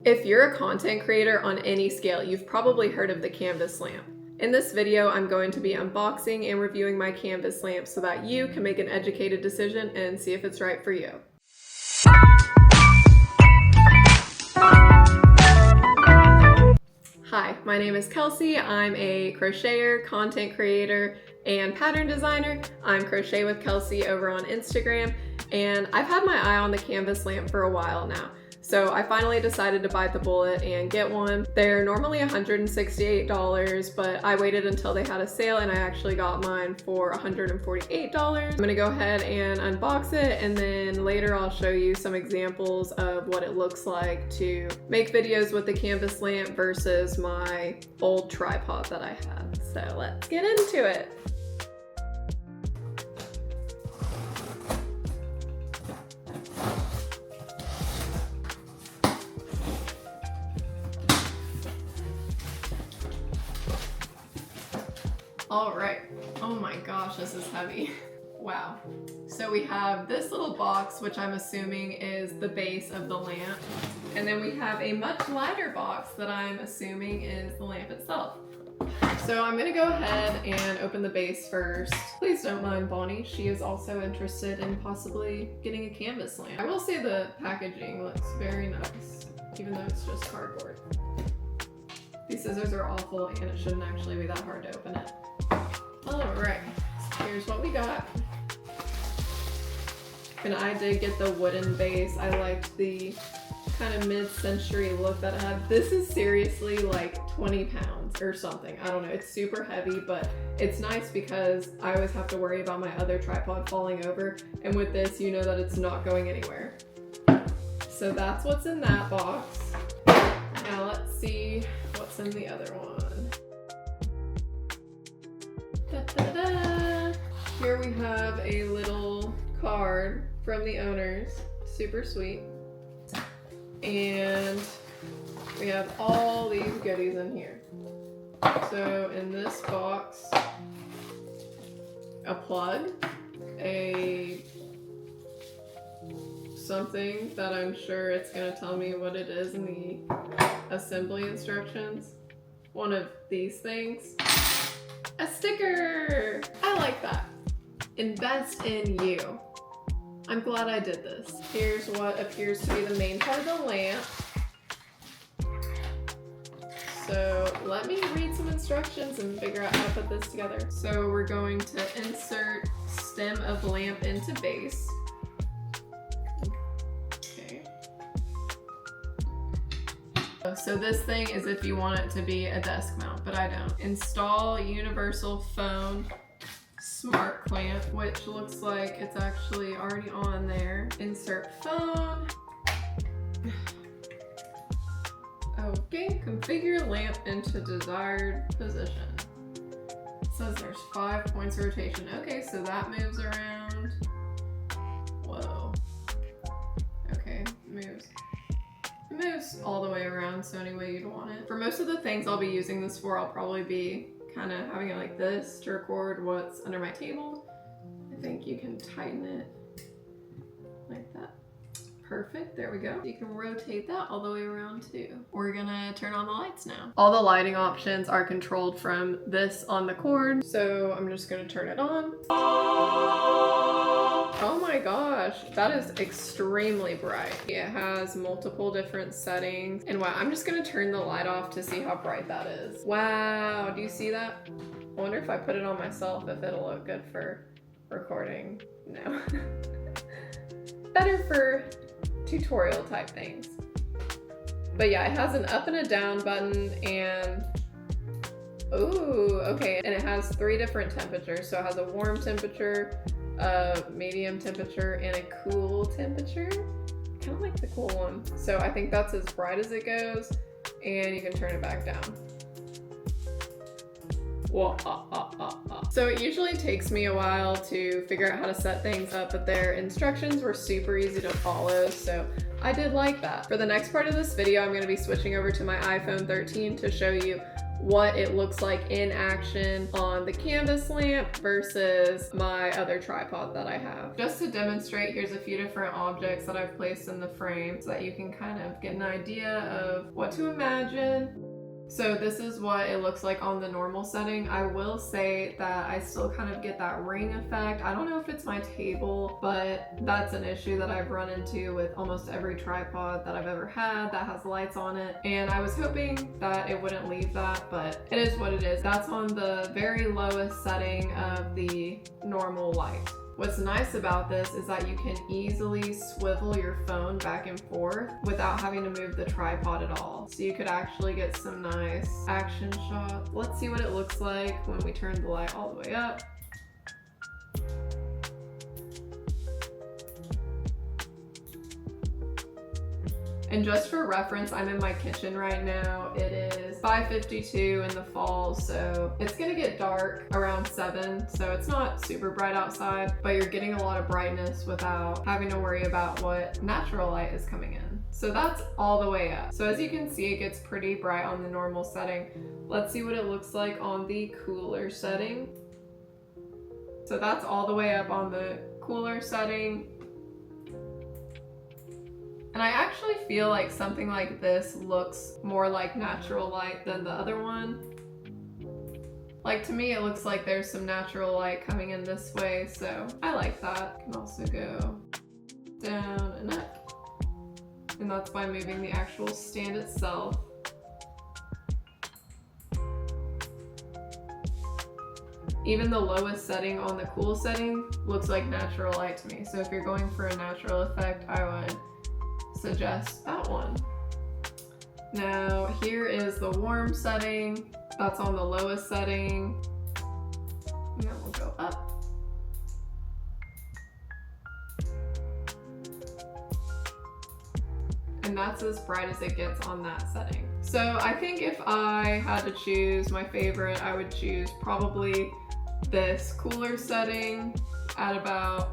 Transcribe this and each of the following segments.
If you're a content creator on any scale, you've probably heard of the canvas lamp. In this video, I'm going to be unboxing and reviewing my canvas lamp so that you can make an educated decision and see if it's right for you. Hi, my name is Kelsey. I'm a crocheter, content creator, and pattern designer. I'm Crochet with Kelsey over on Instagram, and I've had my eye on the canvas lamp for a while now. So I finally decided to bite the bullet and get one. They're normally $168, but I waited until they had a sale and I actually got mine for $148. I'm gonna go ahead and unbox it, and then later I'll show you some examples of what it looks like to make videos with the canvas lamp versus my old tripod that I had. So let's get into it. All right, oh my gosh, this is heavy. Wow. So we have this little box, which I'm assuming is the base of the lamp. And then we have a much lighter box that I'm assuming is the lamp itself. So I'm gonna go ahead and open the base first. Please don't mind Bonnie, she is also interested in possibly getting a canvas lamp. I will say the packaging looks very nice, even though it's just cardboard. These scissors are awful and it shouldn't actually be that hard to open it. Alright, so here's what we got. And I did get the wooden base. I liked the kind of mid-century look that it had. This is seriously like 20 pounds or something. I don't know, it's super heavy, but it's nice because I always have to worry about my other tripod falling over. And with this, you know that it's not going anywhere. So that's what's in that box. Now let's see what's in the other one. Da-da-da. Here we have a little card from the owners, super sweet. And we have all these goodies in here. So in this box, a plug, something that I'm sure it's gonna tell me what it is in the assembly instructions. One of these things. A sticker! I like that. Invest in you. I'm glad I did this. Here's what appears to be the main part of the lamp. So let me read some instructions and figure out how to put this together. So we're going to insert stem of lamp into base. Okay. So this thing is if you want it to be a desk mount, but I don't. Install universal phone smart clamp, which looks like it's actually already on there. Insert phone. Okay, configure lamp into desired position. It says there's 5 points of rotation. Okay, so that moves around. Whoa. Okay, moves. It moves all the way around, so any way you'd want it. For most of the things I'll be using this for, I'll probably be kind of having it like this to record what's under my table. I think you can tighten it like that. Perfect, there we go. You can rotate that all the way around too. We're gonna turn on the lights now. All the lighting options are controlled from this on the cord, so I'm just gonna turn it on. Oh my gosh, that is extremely bright. It has multiple different settings. And wow, I'm just gonna turn the light off to see how bright that is. Wow, do you see that? I wonder if I put it on myself if it'll look good for recording. No. Better for tutorial type things. But yeah, it has an up and a down button and ooh, okay. And it has 3 different temperatures. So it has a warm temperature, a medium temperature, and a cool temperature. Kind of like the cool one. So I think that's as bright as it goes, and you can turn it back down. Whoa, So it usually takes me a while to figure out how to set things up, but their instructions were super easy to follow, so I did like that. For the next part of this video, I'm going to be switching over to my iPhone 13 to show you what it looks like in action on the canvas lamp versus my other tripod that I have. Just to demonstrate, here's a few different objects that I've placed in the frame so that you can kind of get an idea of what to imagine. So this is what it looks like on the normal setting. I will say that I still kind of get that ring effect. I don't know if it's my table, but that's an issue that I've run into with almost every tripod that I've ever had that has lights on it. And I was hoping that it wouldn't leave that, but it is what it is. That's on the very lowest setting of the normal light. What's nice about this is that you can easily swivel your phone back and forth without having to move the tripod at all. So you could actually get some nice action shots. Let's see what it looks like when we turn the light all the way up. And just for reference, I'm in my kitchen right now. It is 5:52 in the fall, so it's gonna get dark around 7, so it's not super bright outside, but you're getting a lot of brightness without having to worry about what natural light is coming in. So that's all the way up. So as you can see, it gets pretty bright on the normal setting. Let's see what it looks like on the cooler setting. So that's all the way up on the cooler setting. And I actually feel like something like this looks more like natural light than the other one. Like, to me, it looks like there's some natural light coming in this way, so I like that. Can also go down and up. And that's by moving the actual stand itself. Even the lowest setting on the cool setting looks like natural light to me. So if you're going for a natural effect, I would suggest that one. Now here is the warm setting. That's on the lowest setting. And then we'll go up. And that's as bright as it gets on that setting. So I think if I had to choose my favorite, I would choose probably this cooler setting at about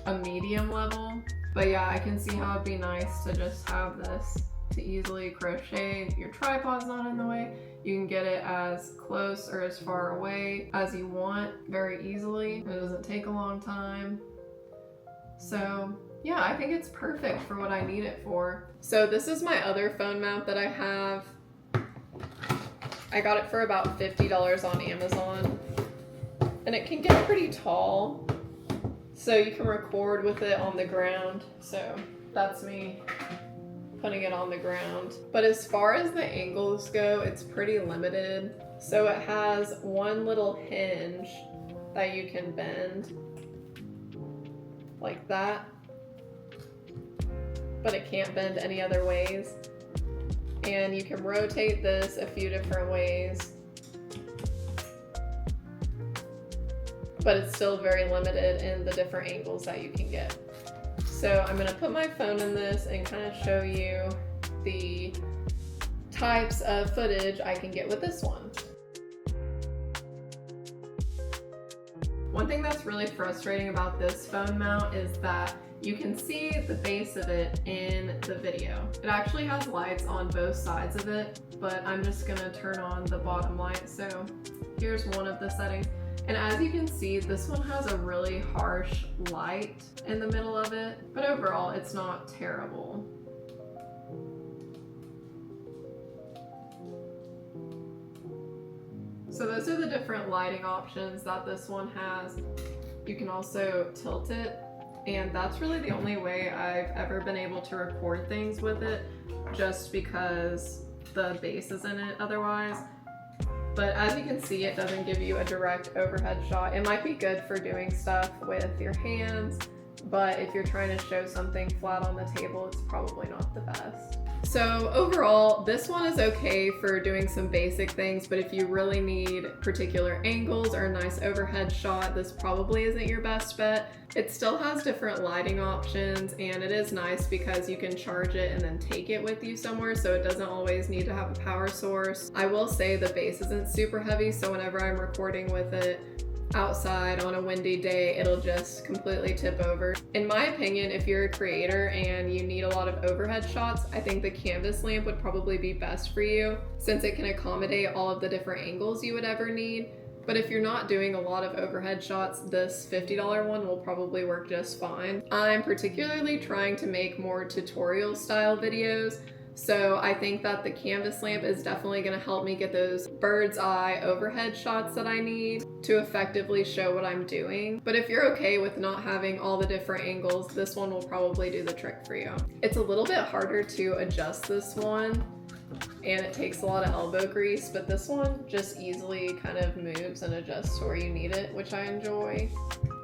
a medium level. But yeah, I can see how it'd be nice to just have this to easily crochet. Your tripod's not in the way. You can get it as close or as far away as you want very easily. It doesn't take a long time. So yeah, I think it's perfect for what I need it for. So this is my other phone mount that I have. I got it for about $50 on Amazon. And it can get pretty tall. So you can record with it on the ground. So that's me putting it on the ground. But as far as the angles go, it's pretty limited. So it has one little hinge that you can bend like that, but it can't bend any other ways. And you can rotate this a few different ways, but it's still very limited in the different angles that you can get. So I'm gonna put my phone in this and kind of show you the types of footage I can get with this one. One thing that's really frustrating about this phone mount is that you can see the base of it in the video. It actually has lights on both sides of it, but I'm just gonna turn on the bottom light. So here's one of the settings. And as you can see, this one has a really harsh light in the middle of it, but overall it's not terrible. So those are the different lighting options that this one has. You can also tilt it, and that's really the only way I've ever been able to record things with it, just because the base is in it otherwise. But as you can see, it doesn't give you a direct overhead shot. It might be good for doing stuff with your hands, but if you're trying to show something flat on the table, it's probably not the best. So overall, this one is okay for doing some basic things, but if you really need particular angles or a nice overhead shot, this probably isn't your best bet. It still has different lighting options, and it is nice because you can charge it and then take it with you somewhere, so it doesn't always need to have a power source. I will say the base isn't super heavy, so whenever I'm recording with it, outside on a windy day, it'll just completely tip over. In my opinion, if you're a creator and you need a lot of overhead shots, I think the canvas lamp would probably be best for you since it can accommodate all of the different angles you would ever need. But if you're not doing a lot of overhead shots, this $50 one will probably work just fine. I'm particularly trying to make more tutorial style videos, so I think that the canvas lamp is definitely going to help me get those bird's eye overhead shots that I need to effectively show what I'm doing. But if you're okay with not having all the different angles, this one will probably do the trick for you. It's a little bit harder to adjust this one, and it takes a lot of elbow grease, but this one just easily kind of moves and adjusts to where you need it, which I enjoy.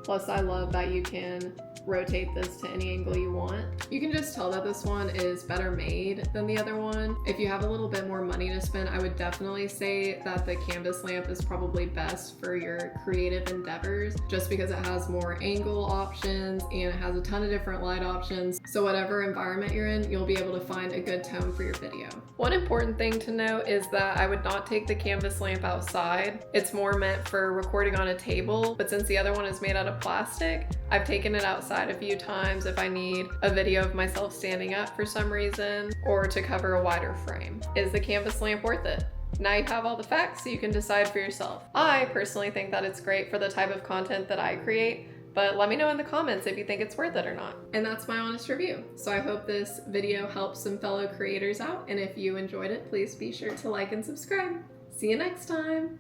Plus, I love that you can rotate this to any angle you want. You can just tell that this one is better made than the other one. If you have a little bit more money to spend, I would definitely say that the canvas lamp is probably best for your creative endeavors, just because it has more angle options and it has a ton of different light options. So whatever environment you're in, you'll be able to find a good tone for your video. One important thing to note is that I would not take the canvas lamp outside. It's more meant for recording on a table, but since the other one is made out of plastic, I've taken it outside a few times if I need a video of myself standing up for some reason or to cover a wider frame. Is the canvas lamp worth it? Now you have all the facts so you can decide for yourself. I personally think that it's great for the type of content that I create, but let me know in the comments if you think it's worth it or not. And that's my honest review. So I hope this video helps some fellow creators out, and if you enjoyed it, please be sure to like and subscribe. See you next time.